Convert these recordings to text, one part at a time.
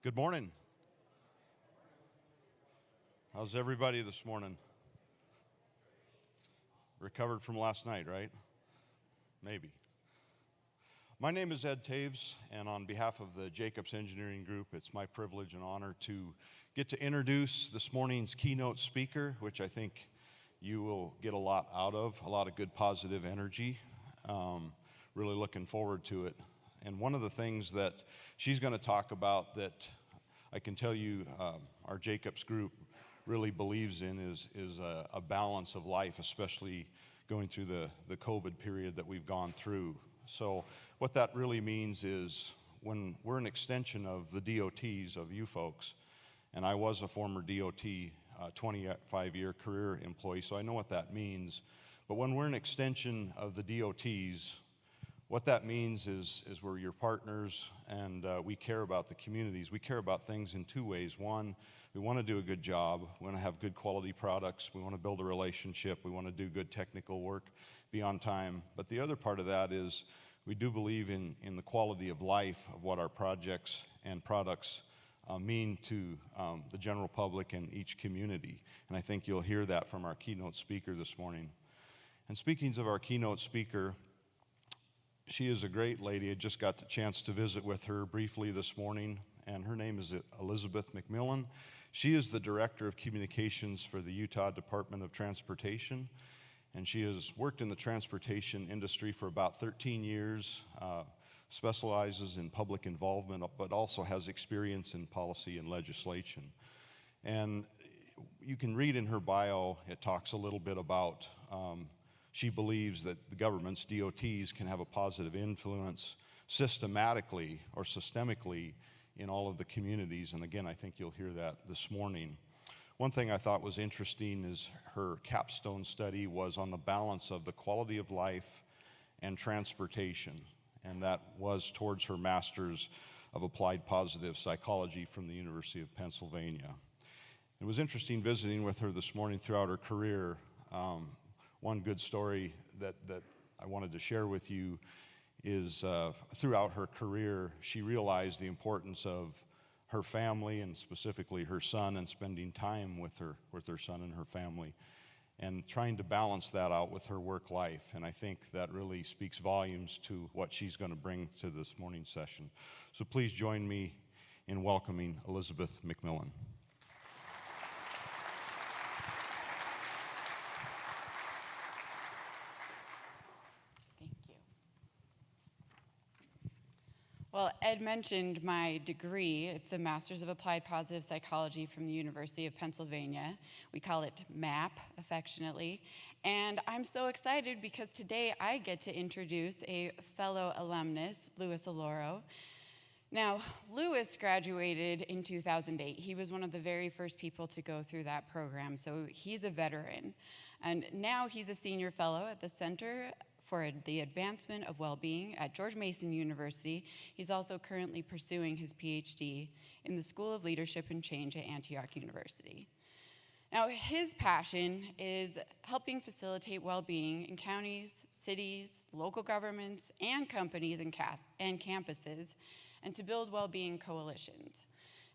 Good morning. How's everybody this morning? Recovered from last night, right? Maybe. My name is Ed Taves, and on behalf of the Jacobs Engineering Group, it's my privilege and honor to get to introduce this morning's keynote speaker, which I think you will get a lot out of, a lot of good positive energy. Really looking forward to it. And one of the things that she's going to talk about that I can tell you our Jacobs group really believes in is a balance of life, especially going through the COVID period that we've gone through. So what that really means is when we're an extension of the DOTs, of you folks, and I was a former DOT 25-year career employee, so I know what that means. But when we're an extension of the DOTs, what that means is we're your partners, and we care about the communities. We care about things in two ways. One, we want to do a good job. We want to have good quality products. We want to build a relationship. We want to do good technical work, be on time. But the other part of that is we do believe in the quality of life of what our projects and products mean to the general public and each community. And I think you'll hear that from our keynote speaker this morning. And speaking of our keynote speaker, she is a great lady. I just got the chance to visit with her briefly this morning, and her name is Elizabeth Mcmillan. She is the Director of Communications for the Utah Department of Transportation, and she has worked in the transportation industry for about 13 years, specializes in public involvement, but also has experience in policy and legislation. And you can read in her bio, it talks a little bit about she believes that the governments, DOTs, can have a positive influence systematically or systemically in all of the communities. And again, I think you'll hear that this morning. One thing I thought was interesting is her capstone study was on the balance of the quality of life and transportation. And that was towards her Master's of Applied Positive Psychology from the University of Pennsylvania. It was interesting visiting with her this morning throughout her career. One good story that I wanted to share with you is throughout her career, she realized the importance of her family and specifically her son and spending time with her son and her family and trying to balance that out with her work life. And I think that really speaks volumes to what she's going to bring to this morning's session. So please join me in welcoming Elizabeth Mcmillan. Well, Ed mentioned my degree. It's a Master's of Applied Positive Psychology from the University of Pennsylvania. We call it MAP, affectionately. And I'm so excited because today I get to introduce a fellow alumnus, Louis Alloro. Now, Louis graduated in 2008. He was one of the very first people to go through that program, so he's a veteran. And now he's a senior fellow at the Center for the Advancement of Well-Being at George Mason University. He's also currently pursuing his PhD in the School of Leadership and Change at Antioch University. Now, his passion is helping facilitate well-being in counties, cities, local governments, and companies and campuses, and to build well-being coalitions.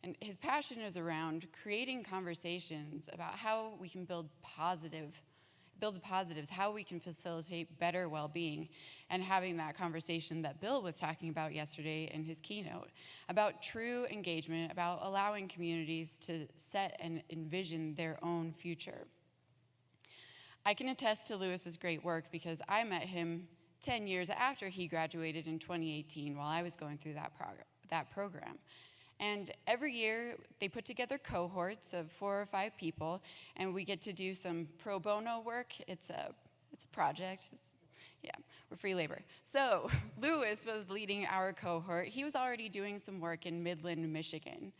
And his passion is around creating conversations about how we can build the positives, how we can facilitate better well-being, and having that conversation that Bill was talking about yesterday in his keynote, about true engagement, about allowing communities to set and envision their own future. I can attest to Louis's great work because I met him 10 years after he graduated in 2018 while I was going through that program. And every year, they put together cohorts of 4 or 5 people, and we get to do some pro bono work. It's a project. We're free labor. So Louis was leading our cohort. He was already doing some work in Midland, Michigan.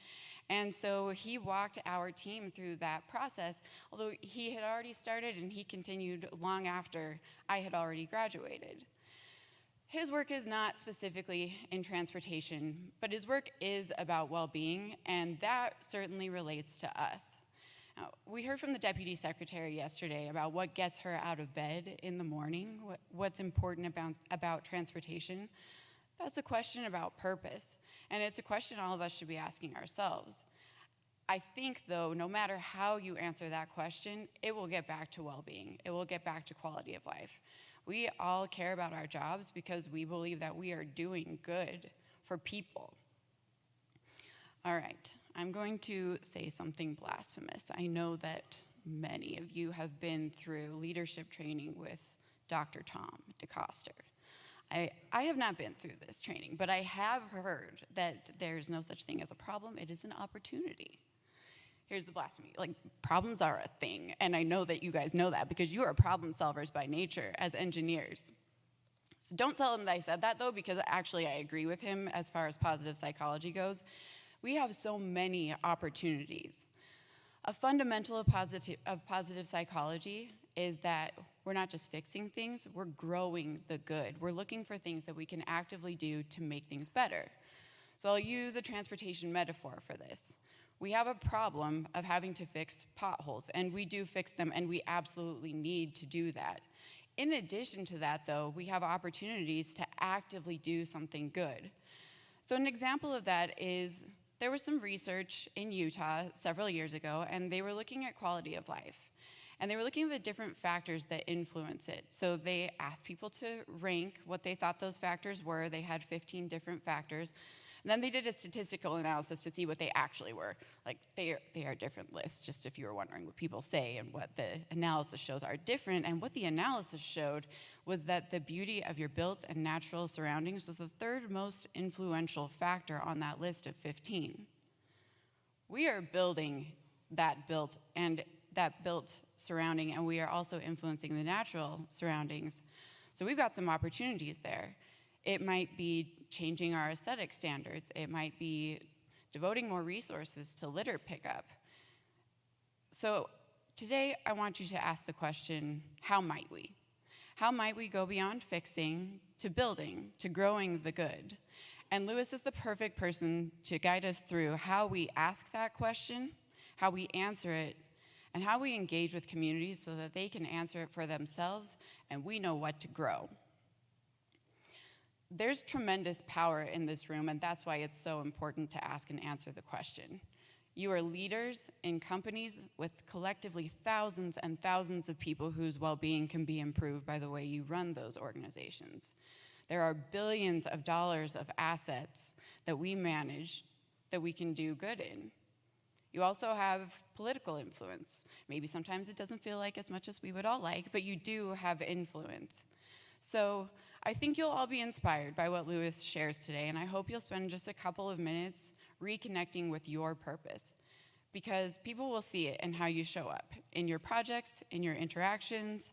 And so he walked our team through that process, although he had already started and he continued long after I had already graduated. His work is not specifically in transportation, but his work is about well-being, and that certainly relates to us. We heard from the Deputy Secretary yesterday about what gets her out of bed in the morning, what's important about transportation. That's a question about purpose, and it's a question all of us should be asking ourselves. I think, though, no matter how you answer that question, it will get back to well-being. It will get back to quality of life. We all care about our jobs because we believe that we are doing good for people. All right, I'm going to say something blasphemous. I know that many of you have been through leadership training with Dr. Tom DeCoster. I have not been through this training, but I have heard that there's no such thing as a problem. It is an opportunity. Here's the blasphemy. Like, problems are a thing, and I know that you guys know that because you are problem solvers by nature as engineers. So don't tell him that I said that, though, because actually I agree with him as far as positive psychology goes. We have so many opportunities. A fundamental of positive psychology is that we're not just fixing things, we're growing the good. We're looking for things that we can actively do to make things better. So I'll use a transportation metaphor for this. We have a problem of having to fix potholes, and we do fix them, and we absolutely need to do that. In addition to that, though, we have opportunities to actively do something good. So an example of that is there was some research in Utah several years ago, and they were looking at quality of life. And they were looking at the different factors that influence it. So they asked people to rank what they thought those factors were. They had 15 different factors. And then they did a statistical analysis to see what they actually were. Like, they are different lists, just if you were wondering what people say and what the analysis shows are different. And what the analysis showed was that the beauty of your built and natural surroundings was the third most influential factor on that list of 15. We are building that built surrounding, and we are also influencing the natural surroundings. So we've got some opportunities there. It might be changing our aesthetic standards. It might be devoting more resources to litter pickup. So today, I want you to ask the question, how might we? How might we go beyond fixing to building, to growing the good? And Lewis is the perfect person to guide us through how we ask that question, how we answer it, and how we engage with communities so that they can answer it for themselves and we know what to grow. There's tremendous power in this room, and that's why it's so important to ask and answer the question. You are leaders in companies with collectively thousands and thousands of people whose well-being can be improved by the way you run those organizations. There are billions of dollars of assets that we manage that we can do good in. You also have political influence. Maybe sometimes it doesn't feel like as much as we would all like, but you do have influence. So I think you'll all be inspired by what Lewis shares today, and I hope you'll spend just a couple of minutes reconnecting with your purpose, because people will see it in how you show up, in your projects, in your interactions,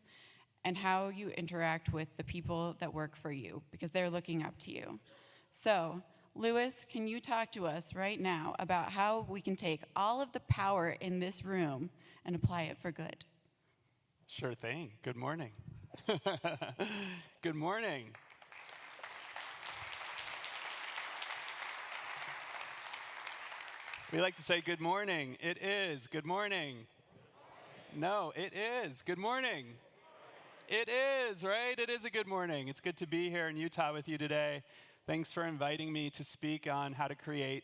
and how you interact with the people that work for you, because they're looking up to you. So, Lewis, can you talk to us right now about how we can take all of the power in this room and apply it for good? Sure thing. Good morning. Good morning. We like to say good morning. It is. Good morning. No, it is. Good morning. It is, right? It is a good morning. It's good to be here in Utah with you today. Thanks for inviting me to speak on how to create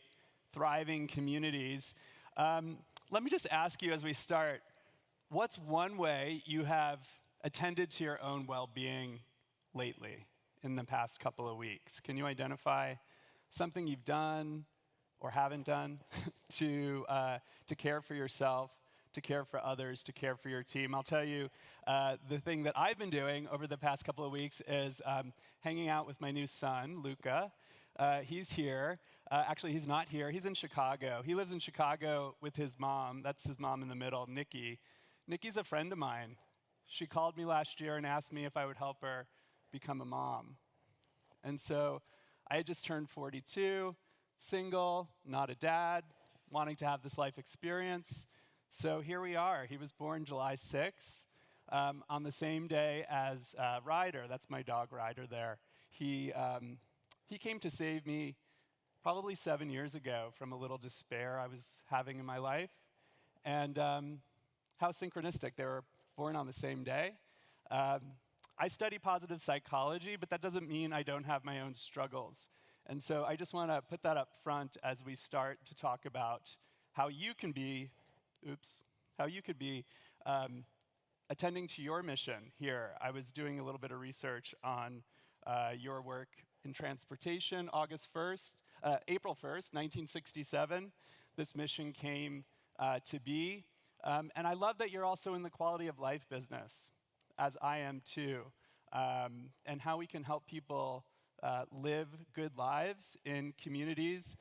thriving communities. Let me just ask you as we start, what's one way you have attended to your own well-being lately in the past couple of weeks? Can you identify something you've done or haven't done to care for yourself, to care for others, to care for your team? I'll tell you, the thing that I've been doing over the past couple of weeks is hanging out with my new son, Luca. He's here. Actually, he's not here. He's in Chicago. He lives in Chicago with his mom. That's his mom in the middle, Nikki. Nikki's a friend of mine. She called me last year and asked me if I would help her become a mom. And so I had just turned 42, single, not a dad, wanting to have this life experience. So here we are. He was born July 6th, on the same day as Ryder. That's my dog, Ryder, there. He came to save me probably 7 years ago from a little despair I was having in my life. And how synchronistic. They were born on the same day. I study positive psychology, but that doesn't mean I don't have my own struggles. And so I just want to put that up front as we start to talk about how you can be, how you could be attending to your mission here. I was doing a little bit of research on your work in transportation. April 1st, 1967, this mission came to be. And I love that you're also in the quality of life business, as I am too, and how we can help people live good lives in communities,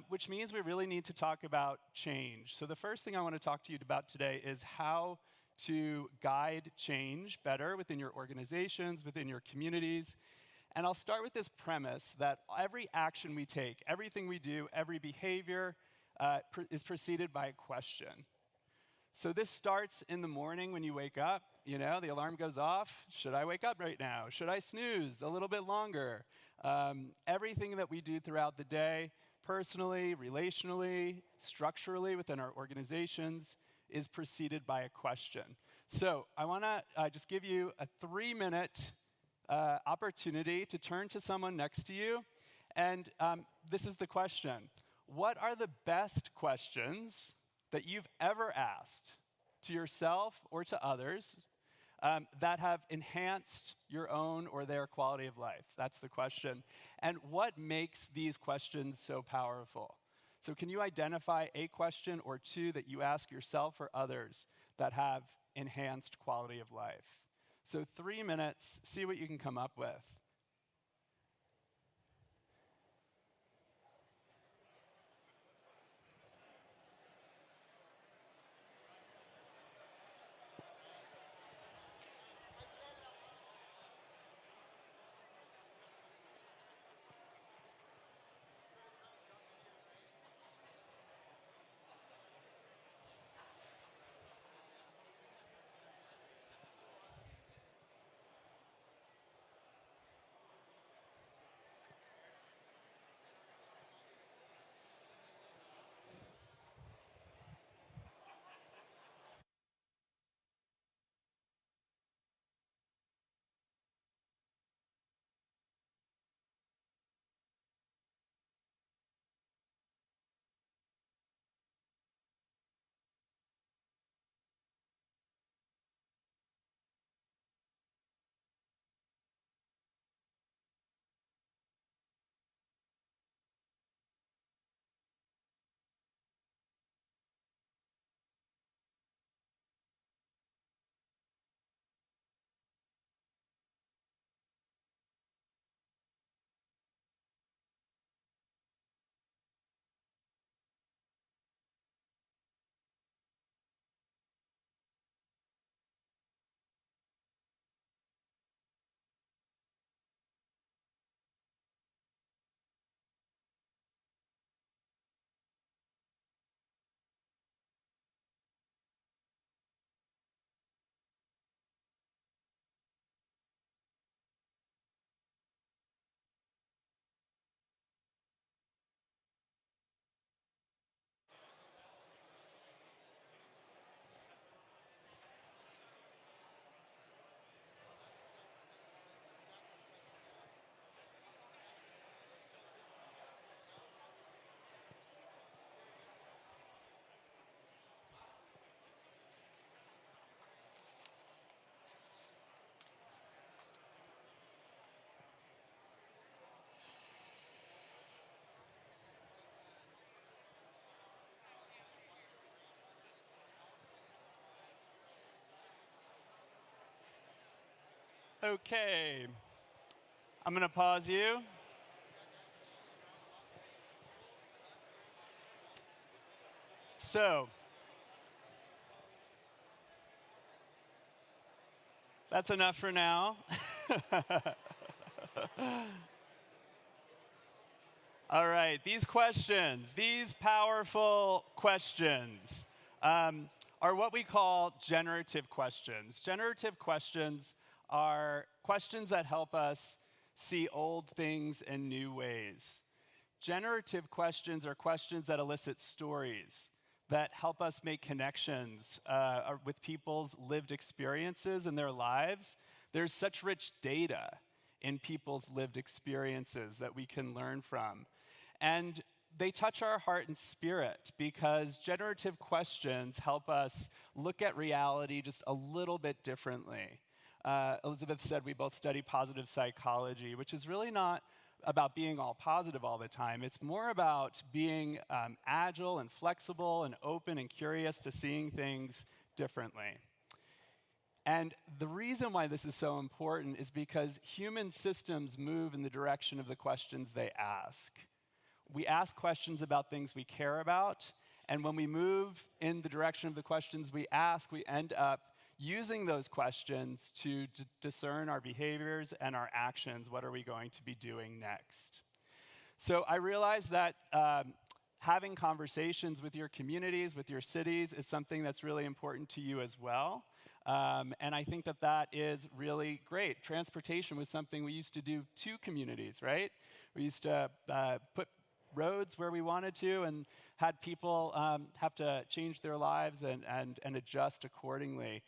which means we really need to talk about change. So the first thing I want to talk to you about today is how to guide change better within your organizations, within your communities. And I'll start with this premise that every action we take, everything we do, every behavior is preceded by a question. So this starts in the morning when you wake up. You know, the alarm goes off. Should I wake up right now? Should I snooze a little bit longer? Everything that we do throughout the day, personally, relationally, structurally within our organizations, is preceded by a question. So I want to just give you a 3-minute opportunity to turn to someone next to you. And this is the question. What are the best questions that you've ever asked to yourself or to others that have enhanced your own or their quality of life? That's the question. And what makes these questions so powerful? So can you identify a question or two that you ask yourself or others that have enhanced quality of life? So 3 minutes, see what you can come up with. Okay, I'm going to pause you. So, that's enough for now. All right, these questions, these powerful questions, are what we call generative questions. Generative questions are questions that help us see old things in new ways. Generative questions are questions that elicit stories, that help us make connections with people's lived experiences in their lives, There's such rich data in people's lived experiences that we can learn from. And they touch our heart and spirit because generative questions help us look at reality just a little bit differently. Elizabeth said we both study positive psychology, which is really not about being all positive all the time. It's more about being agile and flexible and open and curious to seeing things differently. And the reason why this is so important is because human systems move in the direction of the questions they ask. We ask questions about things we care about, and when we move in the direction of the questions we ask, we end up using those questions to discern our behaviors and our actions. What are we going to be doing next? So I realize that having conversations with your communities, with your cities, is something that's really important to you as well. And I think that that is really great. Transportation was something we used to do to communities, right? We used to put roads where we wanted to and had people have to change their lives and adjust accordingly.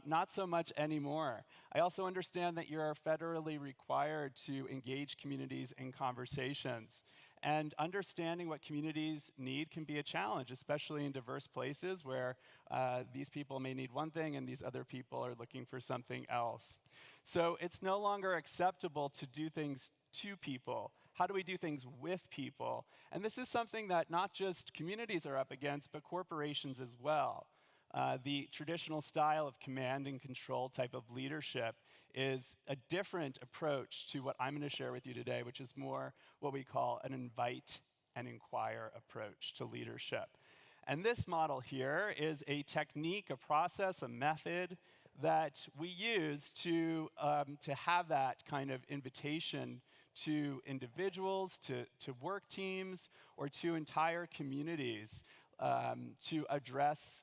Not so much anymore. I also understand that you're federally required to engage communities in conversations. And understanding what communities need can be a challenge, especially in diverse places where these people may need one thing and these other people are looking for something else. So it's no longer acceptable to do things to people. How do we do things with people? And this is something that not just communities are up against, but corporations as well. The traditional style of command and control type of leadership is a different approach to what I'm going to share with you today, which is more what we call an invite and inquire approach to leadership. And this model here is a technique, a process, a method that we use to have that kind of invitation to individuals, to work teams, or to entire communities to address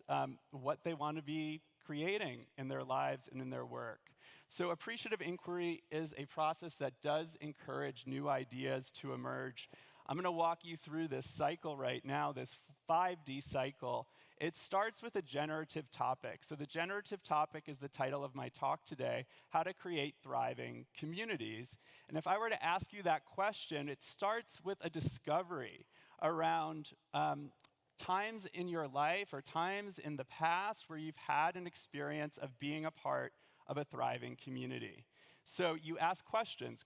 what they want to be creating in their lives and in their work. So appreciative inquiry is a process that does encourage new ideas to emerge. I'm going to walk you through this cycle right now, this 5D cycle. It starts with a generative topic. So the generative topic is the title of my talk today, How to Create Thriving Communities. And if I were to ask you that question, it starts with a discovery around times in your life or times in the past where you've had an experience of being a part of a thriving community. So you ask questions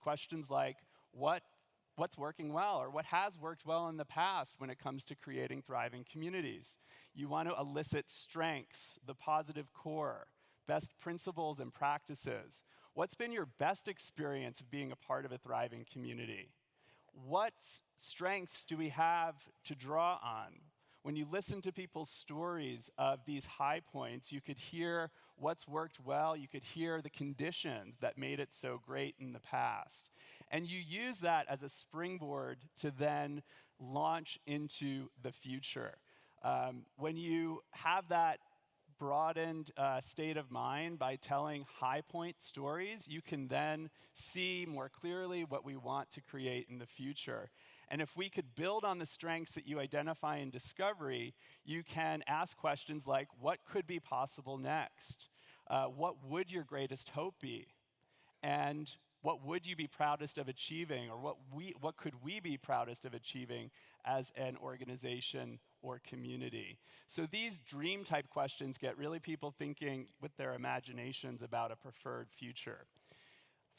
like, what's working well, or what has worked well in the past when it comes to creating thriving communities. You want to elicit strengths, the positive core, best principles and practices. What's been your best experience of being a part of a thriving community? What strengths do we have to draw on? When you listen to people's stories of these high points, you could hear what's worked well, you could hear the conditions that made it so great in the past. And you use that as a springboard to then launch into the future. When you have that broadened state of mind by telling high point stories, you can then see more clearly what we want to create in the future. And if we could build on the strengths that you identify in discovery, you can ask questions like, what could be possible next? What would your greatest hope be? And what would you be proudest of achieving? Or what could we be proudest of achieving as an organization or community? So these dream type questions get really people thinking with their imaginations about a preferred future.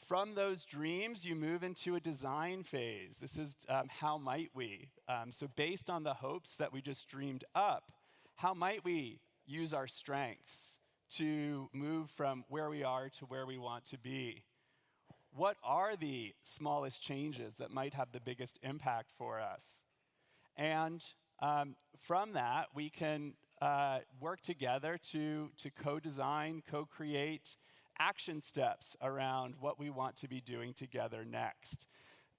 From those dreams, you move into a design phase. This is how might we? So based on the hopes that we just dreamed up, how might we use our strengths to move from where we are to where we want to be? What are the smallest changes that might have the biggest impact for us? And from that, we can work together to co-design, co-create action steps around what we want to be doing together next.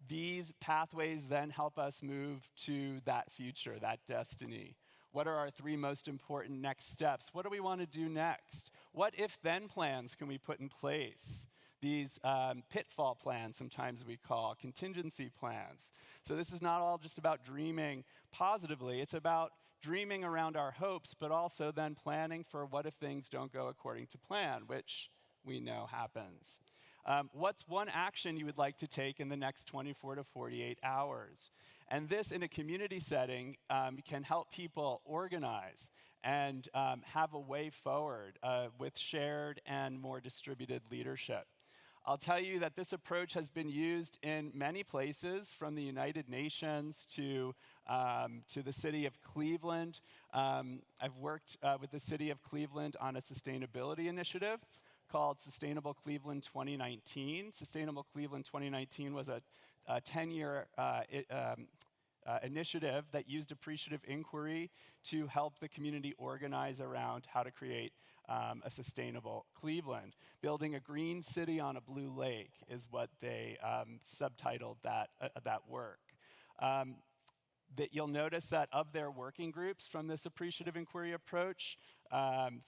These pathways then help us move to that future, that destiny. What are our 3 most important next steps? What do we want to do next? What if-then plans can we put in place? These pitfall plans, sometimes we call contingency plans. So this is not all just about dreaming positively. It's about dreaming around our hopes, but also then planning for what if things don't go according to plan, which we know happens. What's one action you would like to take in the next 24 to 48 hours? And this, in a community setting, can help people organize and have a way forward with shared and more distributed leadership. I'll tell you that this approach has been used in many places, from the United Nations to the city of Cleveland. I've worked with the city of Cleveland on a sustainability initiative called Sustainable Cleveland 2019. Sustainable Cleveland 2019 was a 10-year initiative that used appreciative inquiry to help the community organize around how to create a sustainable Cleveland. Building a green city on a blue lake is what they subtitled that work. That you'll notice that of their working groups from this appreciative inquiry approach,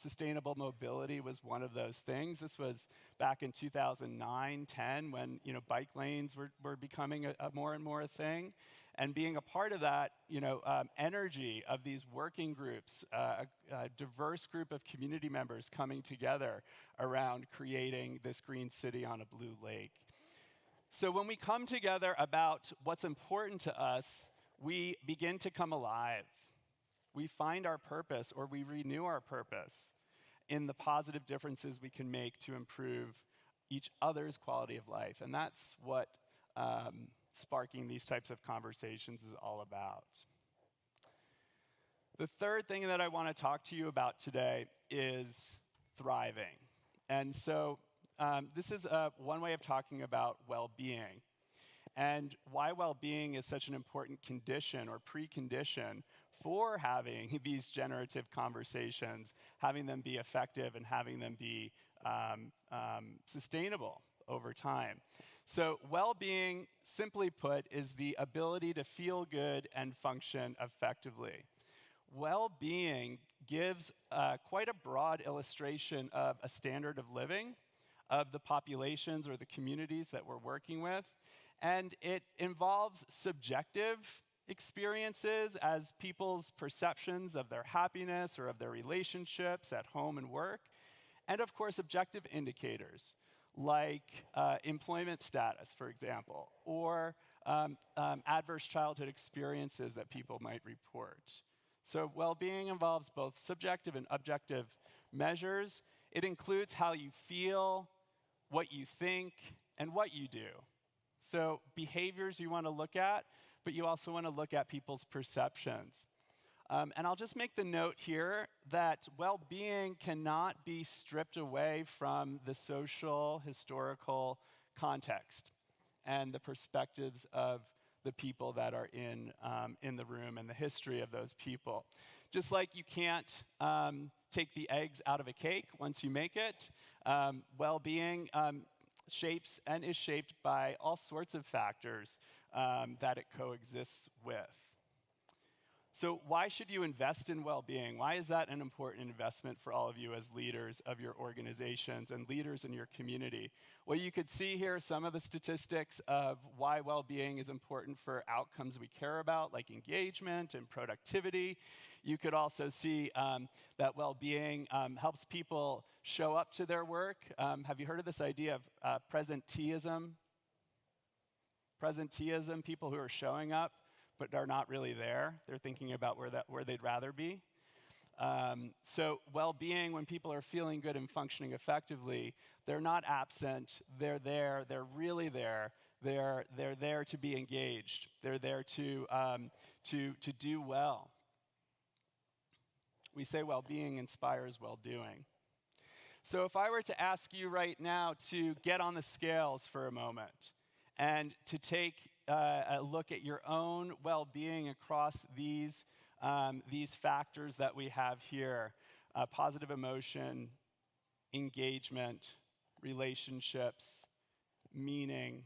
sustainable mobility was one of those things. This was back in 2009-10 when bike lanes were becoming a more and more a thing. And being a part of that, energy of these working groups, a diverse group of community members coming together around creating this green city on a blue lake. So when we come together about what's important to us, we begin to come alive. We find our purpose, or we renew our purpose in the positive differences we can make to improve each other's quality of life. And that's what sparking these types of conversations is all about. The third thing that I want to talk to you about today is thriving. And so this is one way of talking about well-being, and why well-being is such an important condition or precondition for having these generative conversations, having them be effective and having them be sustainable over time. So well-being, simply put, is the ability to feel good and function effectively. Well-being gives quite a broad illustration of a standard of living of the populations or the communities that we're working with. And it involves subjective experiences as people's perceptions of their happiness or of their relationships at home and work. And of course, objective indicators like employment status, for example, or adverse childhood experiences that people might report. So well-being involves both subjective and objective measures. It includes how you feel, what you think, and what you do. So behaviors you want to look at, but you also want to look at people's perceptions. And I'll just make the note here that well-being cannot be stripped away from the social, historical context and the perspectives of the people that are in the room and the history of those people. Just like you can't take the eggs out of a cake once you make it, well-being shapes and is shaped by all sorts of factors that it coexists with. So why should you invest in well-being? Why is that an important investment for all of you as leaders of your organizations and leaders in your community? Well, you could see here some of the statistics of why well-being is important for outcomes we care about, like engagement and productivity. You could also see that well-being helps people show up to their work. Have you heard of this idea of presenteeism? Presenteeism, people who are showing up but are not really there. They're thinking about where they'd rather be. So well-being, when people are feeling good and functioning effectively, they're not absent. They're there. They're really there. They're there to be engaged. They're there to do well. We say well-being inspires well-doing. So if I were to ask you right now to get on the scales for a moment and to take a look at your own well-being across these factors that we have here, positive emotion, engagement, relationships, meaning,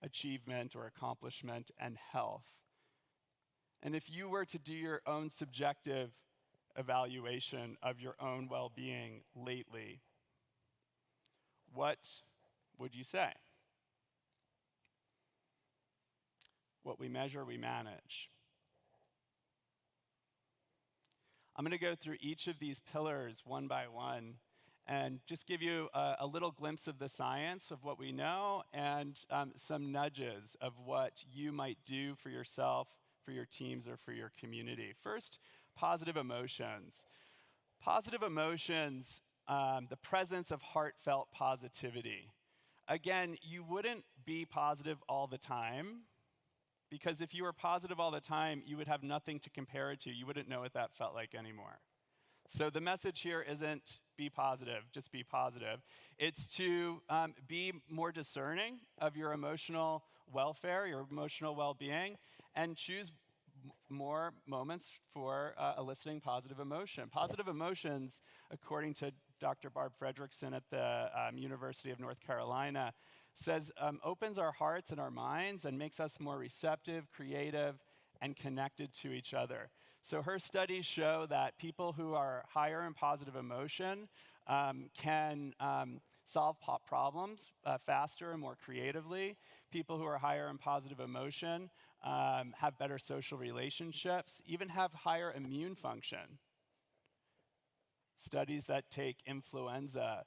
achievement or accomplishment, and health. And if you were to do your own subjective evaluation of your own well-being lately, what would you say? What we measure, we manage. I'm going to go through each of these pillars one by one and just give you a little glimpse of the science of what we know and some nudges of what you might do for yourself, for your teams, or for your community. First, positive emotions. Positive emotions, the presence of heartfelt positivity. Again, you wouldn't be positive all the time, because if you were positive all the time, you would have nothing to compare it to. You wouldn't know what that felt like anymore. So the message here isn't be positive, just be positive. It's to be more discerning of your emotional welfare, your emotional well-being, and choose more moments for eliciting positive emotion. Positive emotions, according to Dr. Barb Fredrickson at the University of North Carolina, says opens our hearts and our minds and makes us more receptive, creative, and connected to each other. So her studies show that people who are higher in positive emotion can solve problems faster and more creatively. People who are higher in positive emotion have better social relationships, even have higher immune function. Studies that take influenza,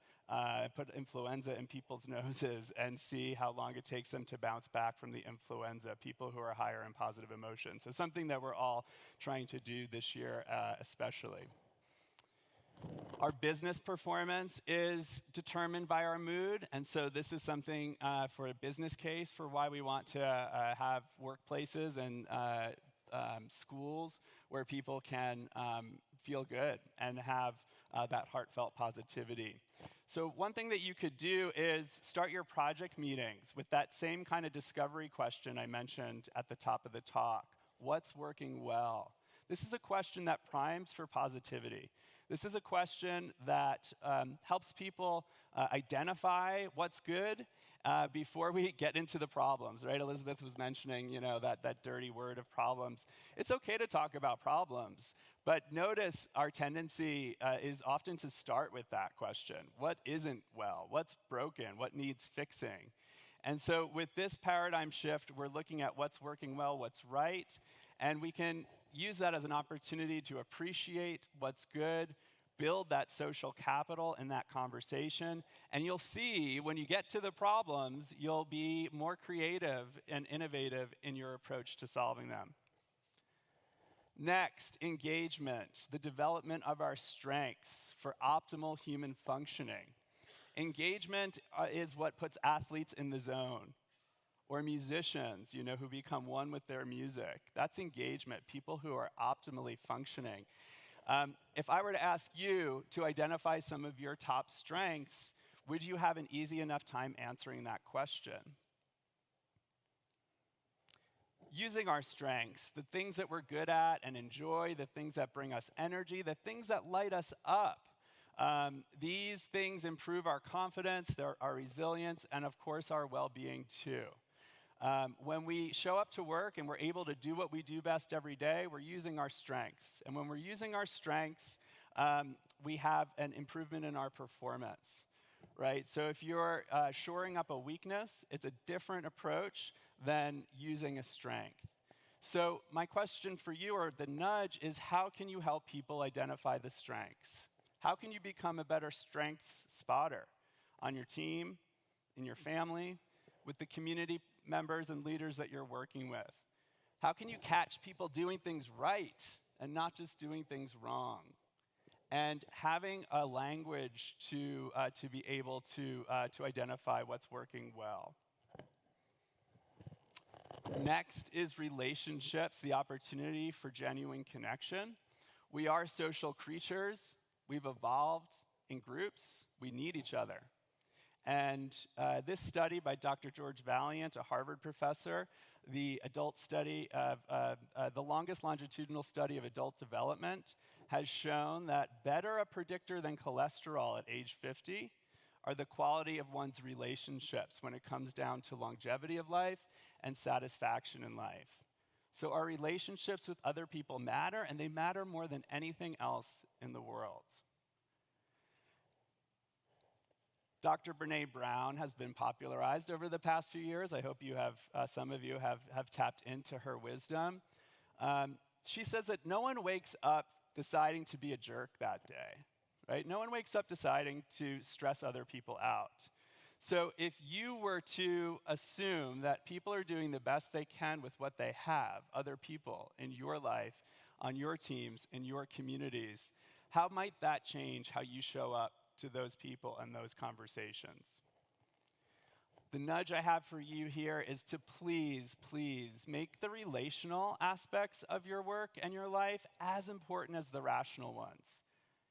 put influenza in people's noses and see how long it takes them to bounce back from the influenza, people who are higher in positive emotion. So something that we're all trying to do this year especially. Our business performance is determined by our mood, and so this is something for a business case for why we want to have workplaces and schools where people can feel good and have that heartfelt positivity. So one thing that you could do is start your project meetings with that same kind of discovery question I mentioned at the top of the talk. What's working well? This is a question that primes for positivity. This is a question that helps people identify what's good before we get into the problems, right? Elizabeth was mentioning, that dirty word of problems. It's okay to talk about problems, but notice our tendency is often to start with that question. What isn't well? What's broken? What needs fixing? And so with this paradigm shift, we're looking at what's working well, what's right, and we can use that as an opportunity to appreciate what's good, build that social capital in that conversation, and you'll see when you get to the problems, you'll be more creative and innovative in your approach to solving them. Next, engagement, the development of our strengths for optimal human functioning. Engagement is what puts athletes in the zone, or musicians, who become one with their music. That's engagement, people who are optimally functioning. If I were to ask you to identify some of your top strengths, would you have an easy enough time answering that question? Using our strengths, the things that we're good at and enjoy, the things that bring us energy, the things that light us up. These things improve our confidence, our resilience, and of course our well-being too. When we show up to work and we're able to do what we do best every day, we're using our strengths. And when we're using our strengths, we have an improvement in our performance, right? So if you're shoring up a weakness, it's a different approach than using a strength. So my question for you, or the nudge, is how can you help people identify the strengths? How can you become a better strengths spotter on your team, in your family, with the community members and leaders that you're working with? How can you catch people doing things right and not just doing things wrong? And having a language to be able to identify what's working well. Next is relationships, the opportunity for genuine connection. We are social creatures. We've evolved in groups. We need each other. And this study by Dr. George Valiant, a Harvard professor, the adult study of the longest longitudinal study of adult development, has shown that better a predictor than cholesterol at age 50 are the quality of one's relationships when it comes down to longevity of life and satisfaction in life. So our relationships with other people matter, and they matter more than anything else in the world. Dr. Brené Brown has been popularized over the past few years. I hope you have, some of you have tapped into her wisdom. She says that no one wakes up deciding to be a jerk that day, right? No one wakes up deciding to stress other people out. So if you were to assume that people are doing the best they can with what they have, other people in your life, on your teams, in your communities, how might that change how you show up to those people and those conversations? The nudge I have for you here is to please, please make the relational aspects of your work and your life as important as the rational ones.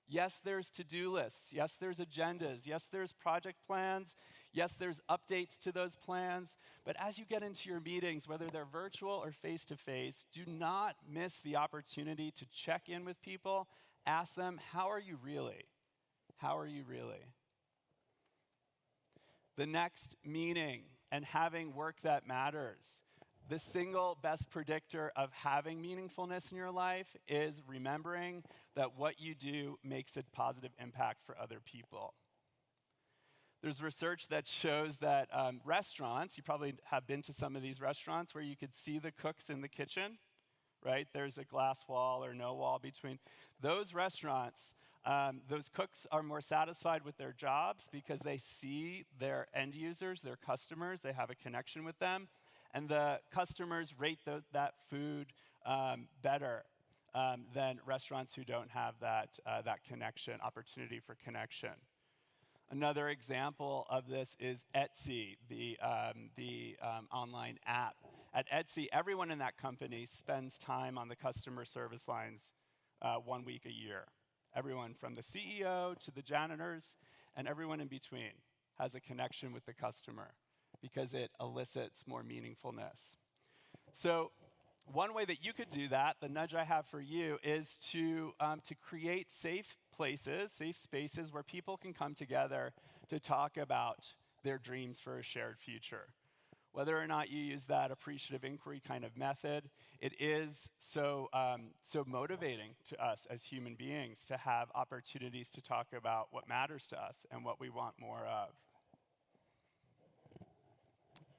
Yes, there's to-do lists. Yes, there's agendas. Yes, there's project plans. Yes, there's updates to those plans. But as you get into your meetings, whether they're virtual or face-to-face, do not miss the opportunity to check in with people. Ask them, how are you really? How are you really? The next, meaning and having work that matters. The single best predictor of having meaningfulness in your life is remembering that what you do makes a positive impact for other people. There's research that shows that restaurants, you probably have been to some of these restaurants where you could see the cooks in the kitchen, right? There's a glass wall or no wall between. Those restaurants, those cooks are more satisfied with their jobs because they see their end users, their customers, they have a connection with them, and the customers rate that food better than restaurants who don't have that connection, opportunity for connection. Another example of this is Etsy, the online app. At Etsy, everyone in that company spends time on the customer service lines 1 week a year. Everyone from the CEO to the janitors and everyone in between has a connection with the customer because it elicits more meaningfulness. So one way that you could do that, the nudge I have for you, is to create safe places, safe spaces where people can come together to talk about their dreams for a shared future. Whether or not you use that appreciative inquiry kind of method, it is so motivating to us as human beings to have opportunities to talk about what matters to us and what we want more of.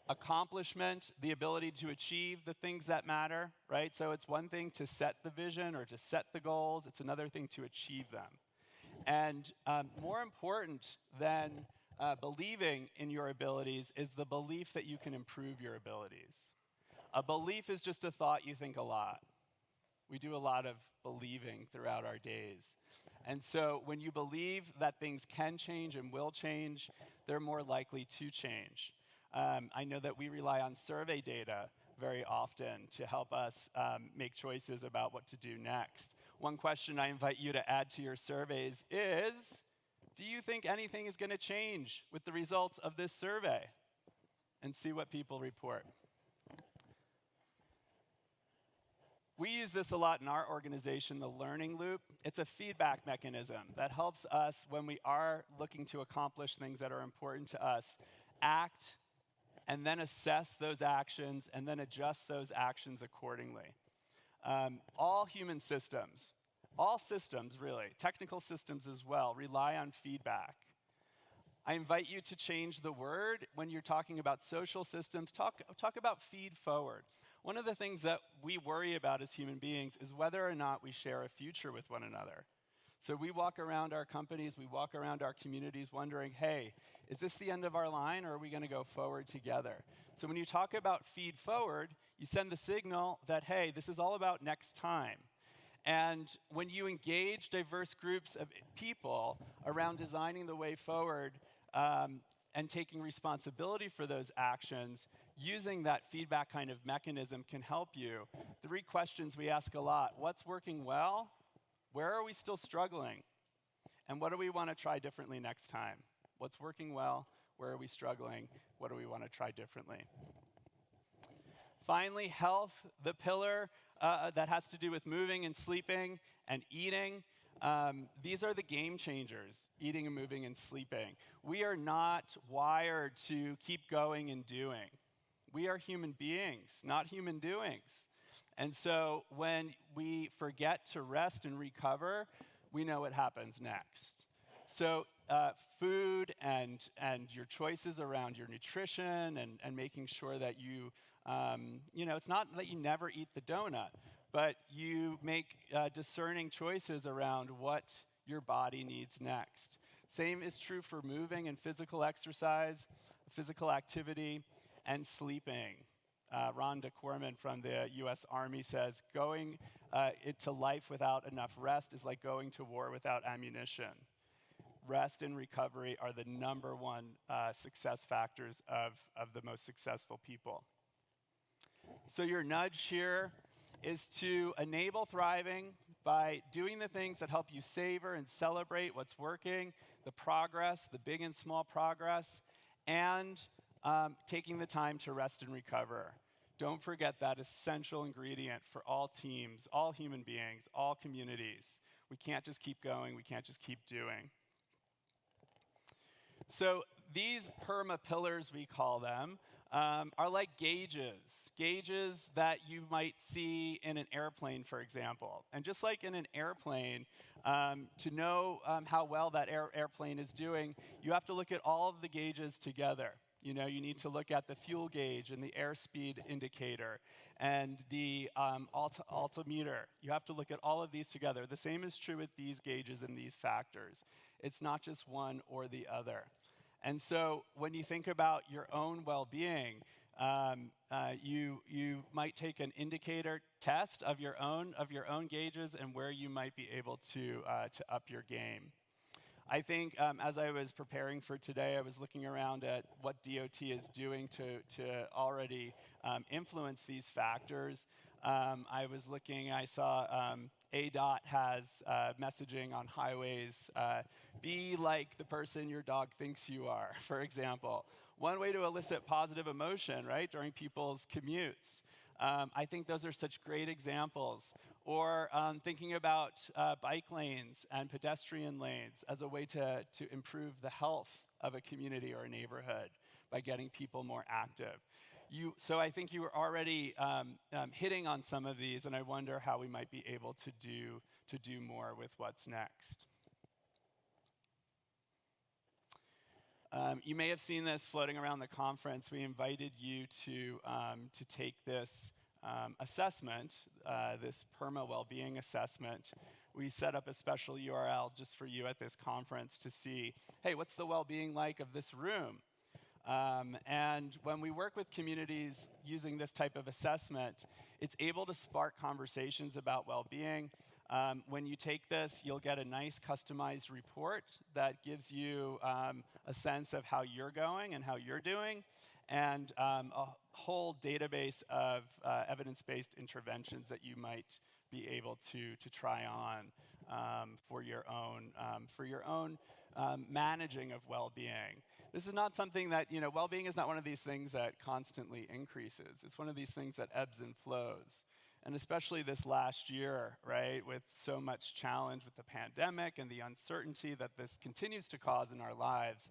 Accomplishment, the ability to achieve the things that matter, right? So it's one thing to set the vision or to set the goals. It's another thing to achieve them. And more important than believing in your abilities is the belief that you can improve your abilities. A belief is just a thought you think a lot. We do a lot of believing throughout our days. And so when you believe that things can change and will change, they're more likely to change. I know that we rely on survey data very often to help us make choices about what to do next. One question I invite you to add to your surveys is, do you think anything is going to change with the results of this survey? And see what people report. We use this a lot in our organization, the learning loop. It's a feedback mechanism that helps us when we are looking to accomplish things that are important to us, act, and then assess those actions, and then adjust those actions accordingly. All human systems, all systems really, technical systems as well, rely on feedback. I invite you to change the word when you're talking about social systems. Talk about feed forward. One of the things that we worry about as human beings is whether or not we share a future with one another. So we walk around our companies, we walk around our communities wondering, hey, is this the end of our line or are we going to go forward together? So when you talk about feed forward, you send the signal that, hey, this is all about next time. And when you engage diverse groups of people around designing the way forward and taking responsibility for those actions, using that feedback kind of mechanism can help you. 3 questions we ask a lot: what's working well? Where are we still struggling? And what do we want to try differently next time? What's working well? Where are we struggling? What do we want to try differently? Finally, health, the pillar that has to do with moving and sleeping and eating. These are the game changers, eating and moving and sleeping. We are not wired to keep going and doing. We are human beings, not human doings. And so when we forget to rest and recover, we know what happens next. So food and your choices around your nutrition and making sure that you it's not that you never eat the donut, but you make discerning choices around what your body needs next. Same is true for moving and physical exercise, physical activity, and sleeping. Rhonda Corman from the US Army says, going into life without enough rest is like going to war without ammunition. Rest and recovery are the number one success factors of the most successful people. So your nudge here is to enable thriving by doing the things that help you savor and celebrate what's working, the progress, the big and small progress, and taking the time to rest and recover. Don't forget that essential ingredient for all teams, all human beings, all communities. We can't just keep going, we can't just keep doing. So these Perma pillars, we call them, are like gauges that you might see in an airplane, for example. And just like in an airplane, to know how well that airplane is doing, you have to look at all of the gauges together. You know, you need to look at the fuel gauge and the airspeed indicator and the altimeter. You have to look at all of these together. The same is true with these gauges and these factors. It's not just one or the other. And so when you think about your own well-being, you might take an indicator test of your own gauges and where you might be able to up your game. I think as I was preparing for today, I was looking around at what DOT is doing to already influence these factors. I saw ADOT has messaging on highways, be like the person your dog thinks you are, for example. One way to elicit positive emotion, right, during people's commutes. I think those are such great examples. Or thinking about bike lanes and pedestrian lanes as a way to improve the health of a community or a neighborhood by getting people more active. So I think you were already hitting on some of these, and I wonder how we might be able to do more with what's next. You may have seen this floating around the conference. We invited you to take this assessment, this Perma Wellbeing Assessment. We set up a special URL just for you at this conference to see, hey, what's the well-being like of this room? And when we work with communities using this type of assessment, it's able to spark conversations about well-being. When you take this, you'll get a nice customized report that gives you a sense of how you're going and how you're doing, and a whole database of evidence-based interventions that you might be able to try on for your own managing of well-being. This is not something that, well-being is not one of these things that constantly increases. It's one of these things that ebbs and flows. And especially this last year, right, with so much challenge with the pandemic and the uncertainty that this continues to cause in our lives,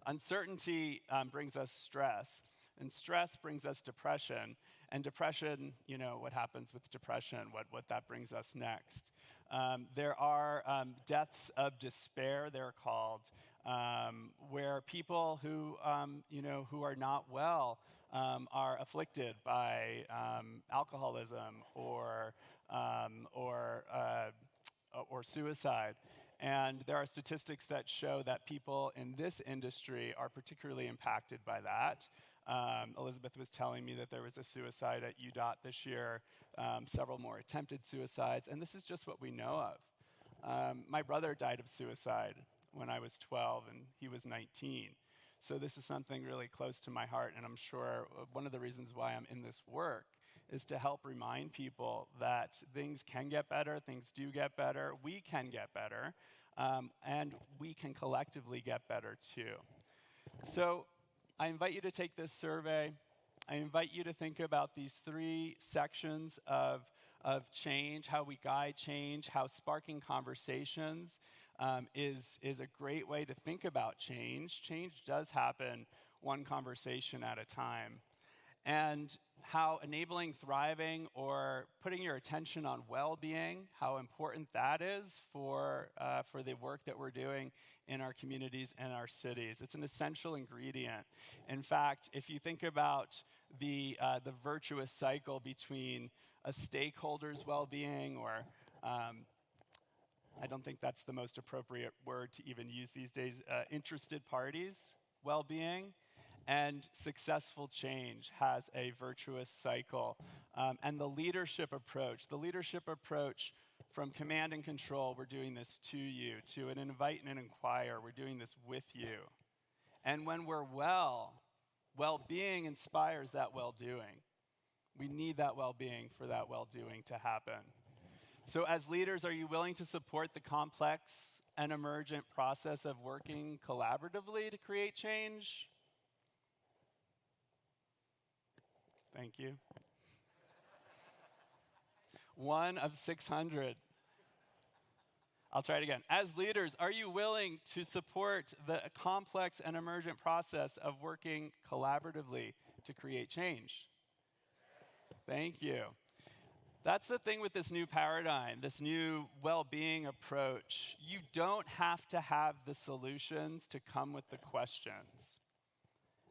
uncertainty brings us stress. And stress brings us depression. And depression, what happens with depression, what that brings us next. There are deaths of despair, they're called, where people who are not well are afflicted by alcoholism or suicide. And there are statistics that show that people in this industry are particularly impacted by that. Elizabeth was telling me that there was a suicide at UDOT this year, several more attempted suicides, and this is just what we know of. My brother died of suicide when I was 12 and he was 19. So this is something really close to my heart, and I'm sure one of the reasons why I'm in this work is to help remind people that things can get better, things do get better, we can get better, and we can collectively get better too. So I invite you to take this survey. I invite you to think about these 3 sections of change, how we guide change, how sparking conversations is a great way to think about change. Change does happen one conversation at a time. And how enabling thriving or putting your attention on well-being, how important that is for the work that we're doing in our communities and our cities. It's an essential ingredient. In fact, if you think about the virtuous cycle between a stakeholder's well-being or I don't think that's the most appropriate word to even use these days, interested parties, well-being, and successful change has a virtuous cycle. And the leadership approach from command and control, we're doing this to you, to an invite and an inquire, we're doing this with you. And when we're well-being inspires that well-doing. We need that well-being for that well-doing to happen. So as leaders, are you willing to support the complex and emergent process of working collaboratively to create change? Thank you. 1 of 600. I'll try it again. As leaders, are you willing to support the complex and emergent process of working collaboratively to create change? Thank you. That's the thing with this new paradigm, this new well-being approach. You don't have to have the solutions to come with the questions.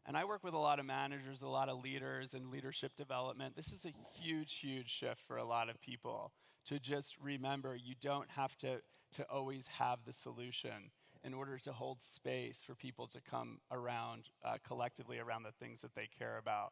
And I work with a lot of managers, a lot of leaders in leadership development. This is a huge, huge shift for a lot of people to just remember you don't have to always have the solution in order to hold space for people to come around collectively around the things that they care about.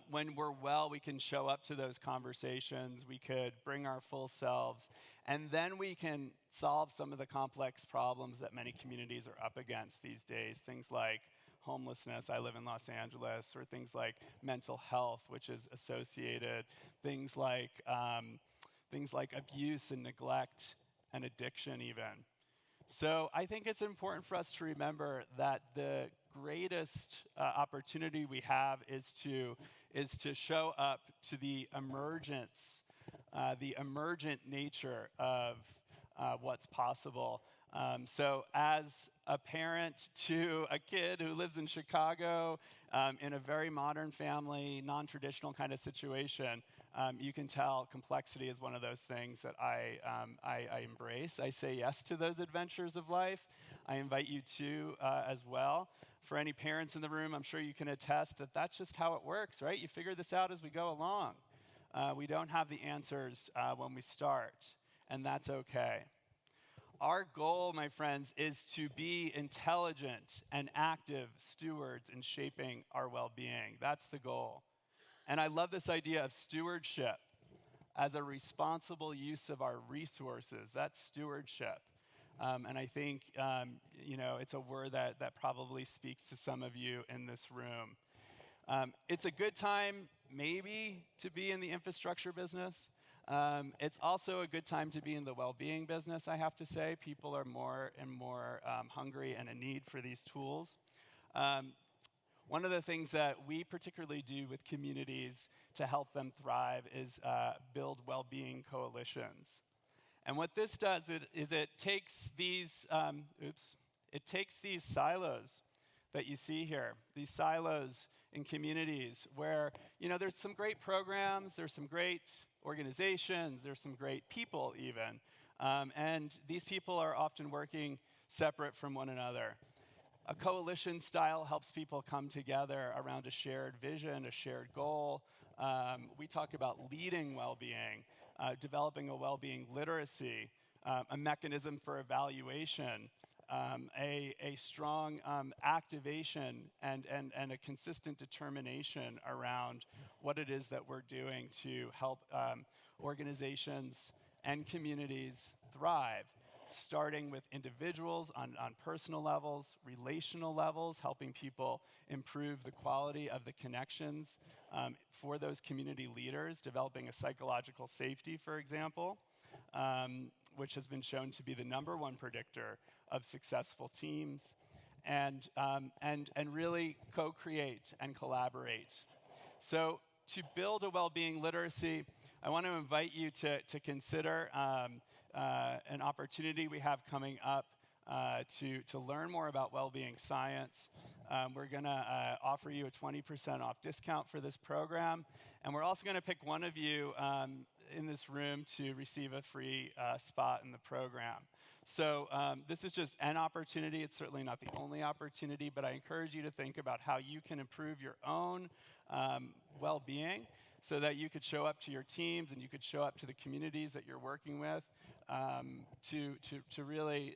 When we're well, we can show up to those conversations, we could bring our full selves, and then we can solve some of the complex problems that many communities are up against these days. Things like homelessness, I live in Los Angeles, or things like mental health, which is associated, things like abuse and neglect and addiction even. So I think it's important for us to remember that the greatest opportunity we have is to show up to the emergent nature of what's possible. So as a parent to a kid who lives in Chicago in a very modern family, non-traditional kind of situation, you can tell complexity is one of those things that I embrace. I say yes to those adventures of life. I invite you to as well. For any parents in the room, I'm sure you can attest that that's just how it works, right? You figure this out as we go along. We don't have the answers when we start, and that's okay. Our goal, my friends, is to be intelligent and active stewards in shaping our well-being. That's the goal. And I love this idea of stewardship as a responsible use of our resources. That's stewardship. And I think, it's a word that probably speaks to some of you in this room. It's a good time, maybe, to be in the infrastructure business. It's also a good time to be in the well-being business, I have to say. People are more and more hungry and in need for these tools. One of the things that we particularly do with communities to help them thrive is build well-being coalitions. And what this does is it takes these silos that you see here, these silos in communities where, there's some great programs, there's some great organizations, there's some great people even, and these people are often working separate from one another. A coalition style helps people come together around a shared vision, a shared goal. We talk about leading well-being, developing a well-being literacy, a mechanism for evaluation, a strong activation and a consistent determination around what it is that we're doing to help organizations and communities thrive, starting with individuals on personal levels, relational levels, helping people improve the quality of the connections for those community leaders, developing a psychological safety, for example, which has been shown to be the #1 predictor of successful teams, and really co-create and collaborate. So to build a well-being literacy, I want to invite you to consider an opportunity we have coming up to learn more about well-being science. We're going to offer you a 20% off discount for this program, and we're also going to pick one of you in this room to receive a free spot in the program. So this is just an opportunity. It's certainly not the only opportunity, but I encourage you to think about how you can improve your own well-being so that you could show up to your teams and you could show up to the communities that you're working with to really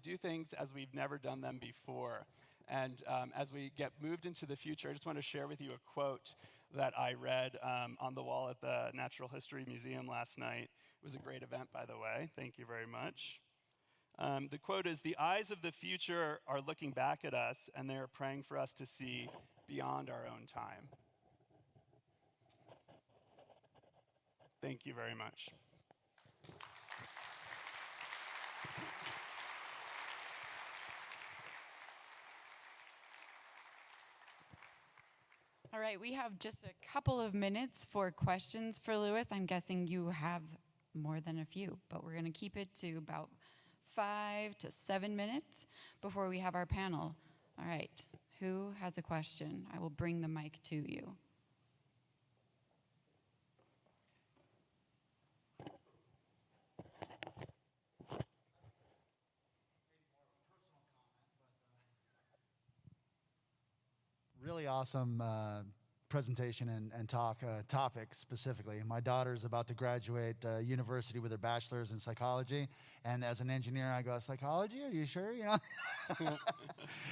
do things as we've never done them before. And as we get moved into the future, I just want to share with you a quote that I read on the wall at the Natural History Museum last night. It was a great event, by the way. Thank you very much. The quote is, "The eyes of the future are looking back at us, and they are praying for us to see beyond our own time." Thank you very much. All right, we have just a couple of minutes for questions for Lewis. I'm guessing you have more than a few, but we're going to keep it to about 5 to 7 minutes before we have our panel. All right, who has a question? I will bring the mic to you. Really awesome presentation and topic specifically. My daughter's about to graduate university with her bachelor's in psychology, and as an engineer, I go, "Psychology? Are you sure?" You know.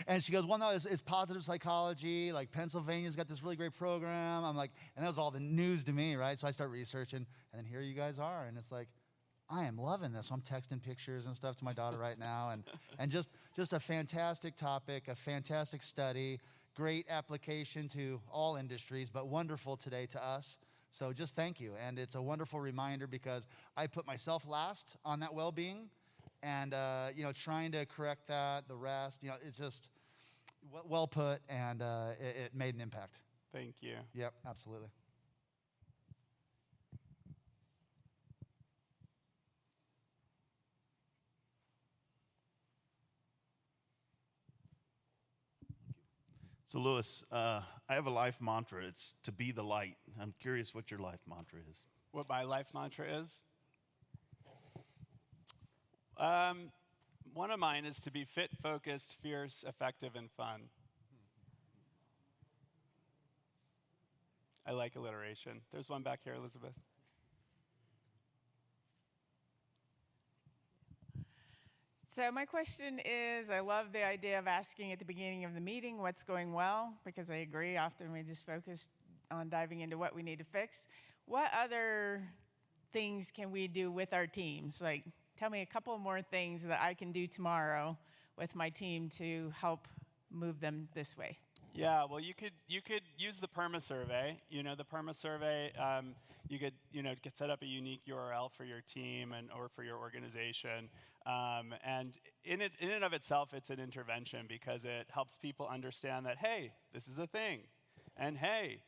And she goes, "Well, no, it's positive psychology. Like Pennsylvania's got this really great program." I'm like, and that was all the news to me, right? So I start researching, and then here you guys are, and it's like, I am loving this. I'm texting pictures and stuff to my daughter right now, and just a fantastic topic, a fantastic study. Great application to all industries, but wonderful today to us. So just thank you. And it's a wonderful reminder because I put myself last on that well-being, and trying to correct that, the rest, it's just well put, and it made an impact. Thank you. Yep, absolutely. So Lewis, I have a life mantra. It's to be the light. I'm curious what your life mantra is. What my life mantra is? One of mine is to be fit, focused, fierce, effective, and fun. I like alliteration. There's one back here, Elizabeth. So my question is, I love the idea of asking at the beginning of the meeting what's going well, because I agree, often we just focus on diving into what we need to fix. What other things can we do with our teams? Like, tell me a couple more things that I can do tomorrow with my team to help move them this way. Yeah, well, you could use the Perma survey. The Perma survey, you could set up a unique URL for your team or for your organization. And in and of itself, it's an intervention because it helps people understand that, hey, this is a thing. And hey,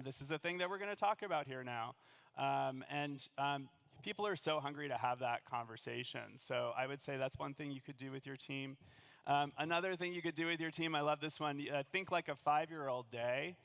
this is a thing that we're going to talk about here now. People are so hungry to have that conversation. So I would say that's one thing you could do with your team. Another thing you could do with your team, I love this one, think like a 5-year-old day.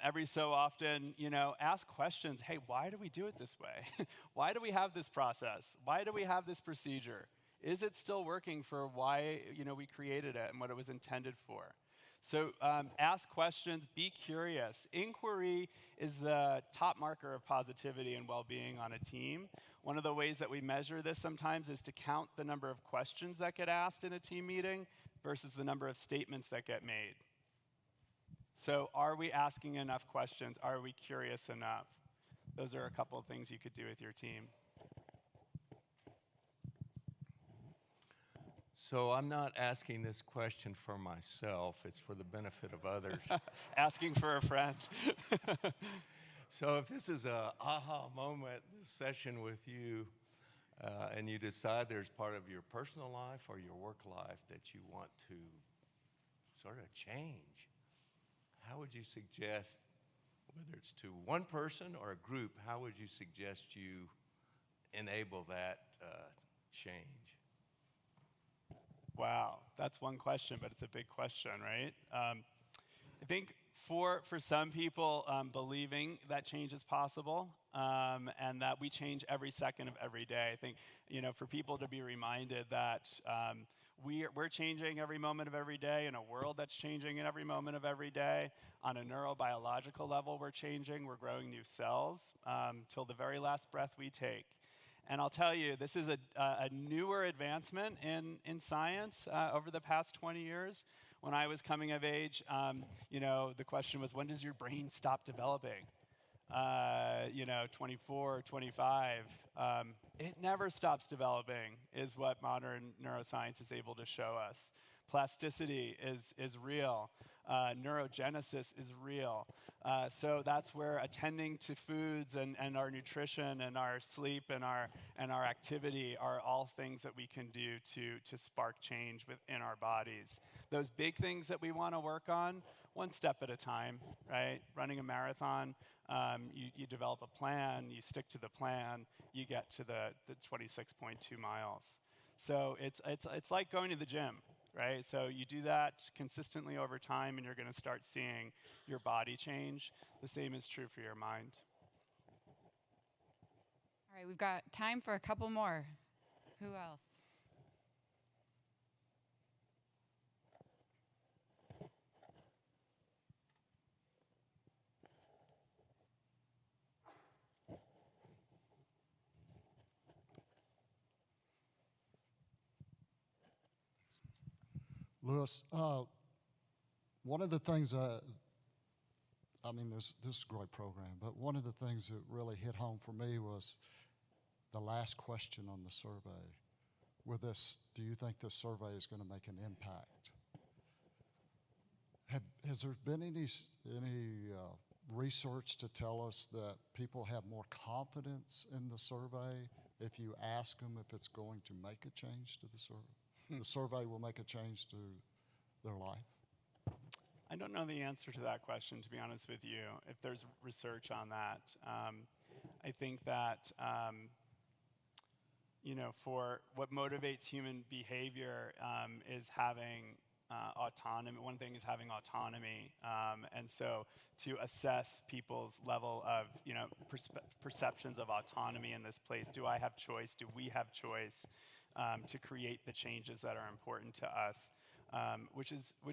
Every so often, ask questions. Hey, why do we do it this way? Why do we have this process? Why do we have this procedure? Is it still working for why we created it and what it was intended for? So ask questions, be curious. Inquiry is the top marker of positivity and well-being on a team. One of the ways that we measure this sometimes is to count the number of questions that get asked in a team meeting versus the number of statements that get made. So are we asking enough questions? Are we curious enough? Those are a couple of things you could do with your team. So I'm not asking this question for myself, it's for the benefit of others. Asking for a friend. So if this is a aha moment, this session with you, and you decide there's part of your personal life or your work life that you want to sort of change, how would you suggest, whether it's to one person or a group, how would you suggest you enable that change? Wow, that's one question, but it's a big question, right? I think for some people, believing that change is possible and that we change every second of every day. I think, for people to be reminded that we're changing every moment of every day in a world that's changing in every moment of every day. On a neurobiological level, we're changing. We're growing new cells till the very last breath we take. And I'll tell you, this is a newer advancement in science over the past 20 years. When I was coming of age, the question was, when does your brain stop developing? 24, 25. It never stops developing, is what modern neuroscience is able to show us. Plasticity is real. Neurogenesis is real. So that's where attending to foods and our nutrition and our sleep and our activity are all things that we can do to spark change within our bodies. Those big things that we want to work on, one step at a time, right? Running a marathon, you develop a plan, you stick to the plan, you get to the 26.2 miles. So it's like going to the gym, right? So you do that consistently over time, and you're going to start seeing your body change. The same is true for your mind. All right, we've got time for a couple more. Who else? Lewis, one of the things, this is a great program, but one of the things that really hit home for me was the last question on the survey. With this, do you think this survey is going to make an impact? Has there been any research to tell us that people have more confidence in the survey if you ask them if it's going to make a change to the survey? The survey will make a change to their life? I don't know the answer to that question, to be honest with you, if there's research on that. I think that, for what motivates human behavior is having autonomy. One thing is having autonomy. And so to assess people's level of, perceptions of autonomy in this place, do I have choice? Do we have choice? To create the changes that are important to us, which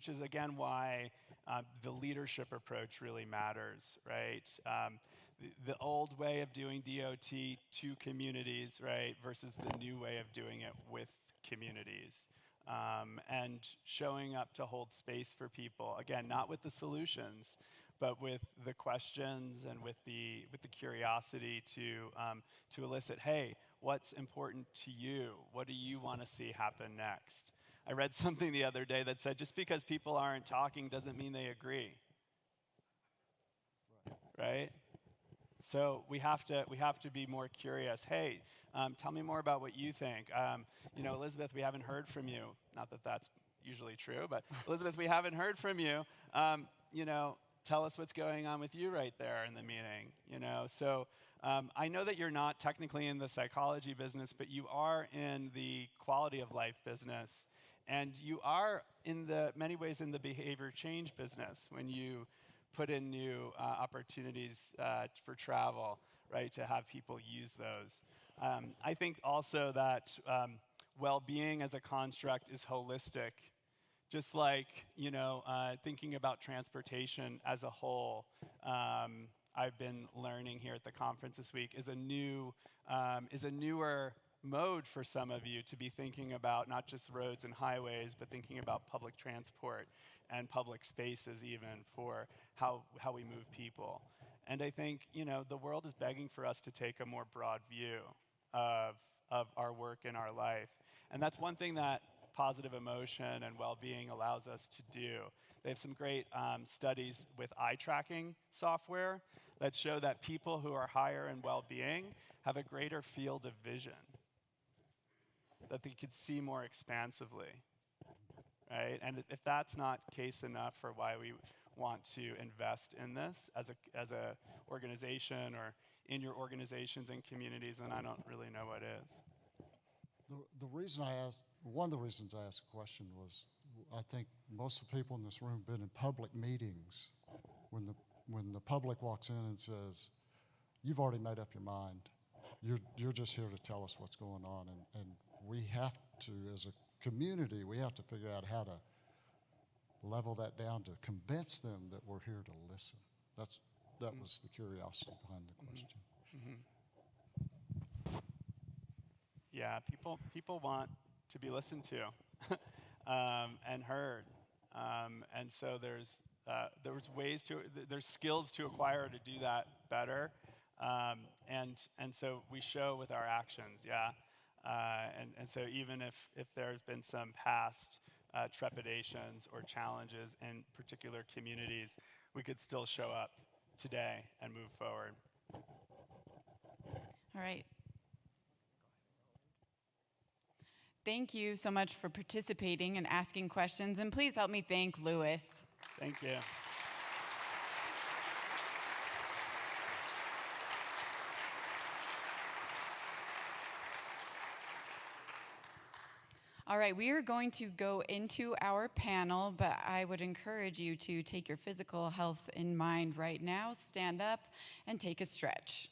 is again why the leadership approach really matters, right? The old way of doing DOT to communities, right, versus the new way of doing it with communities, and showing up to hold space for people. Again, not with the solutions, but with the questions and with the curiosity to elicit, hey, what's important to you? What do you want to see happen next? I read something the other day that said, just because people aren't talking doesn't mean they agree. Right? So we have to be more curious. Hey, tell me more about what you think. Elizabeth, we haven't heard from you. Not that that's usually true, but Elizabeth, we haven't heard from you. Tell us what's going on with you right there in the meeting. So I know that you're not technically in the psychology business, but you are in the quality of life business. And you are, in many ways, in the behavior change business when you put in new opportunities for travel, right, to have people use those. I think also that well-being as a construct is holistic. Just like, thinking about transportation as a whole, I've been learning here at the conference this week is a newer mode for some of you to be thinking about not just roads and highways, but thinking about public transport and public spaces even for how we move people. And I think, the world is begging for us to take a more broad view of our work and our life. And that's one thing that positive emotion and well-being allows us to do. They have some great studies with eye tracking software that show that people who are higher in well-being have a greater field of vision, that they could see more expansively, right? And if that's not case enough for why we want to invest in this as a organization or in your organizations and communities, then I don't really know what is. One of the reasons I asked the question was, I think most of the people in this room have been in public meetings when the public walks in and says, you've already made up your mind. You're just here to tell us what's going on. And we have to, as a community, we have to figure out how to level that down to convince them that we're here to listen. That was the curiosity behind the question. Yeah, people want to be listened to and heard. And so there's skills to acquire to do that better. And so we show with our actions, yeah. And so even if there's been some past trepidations or challenges in particular communities, we could still show up today and move forward. All right. Thank you so much for participating and asking questions, and please help me thank Louis. Thank you. All right, we are going to go into our panel, but I would encourage you to take your physical health in mind right now, stand up, and take a stretch.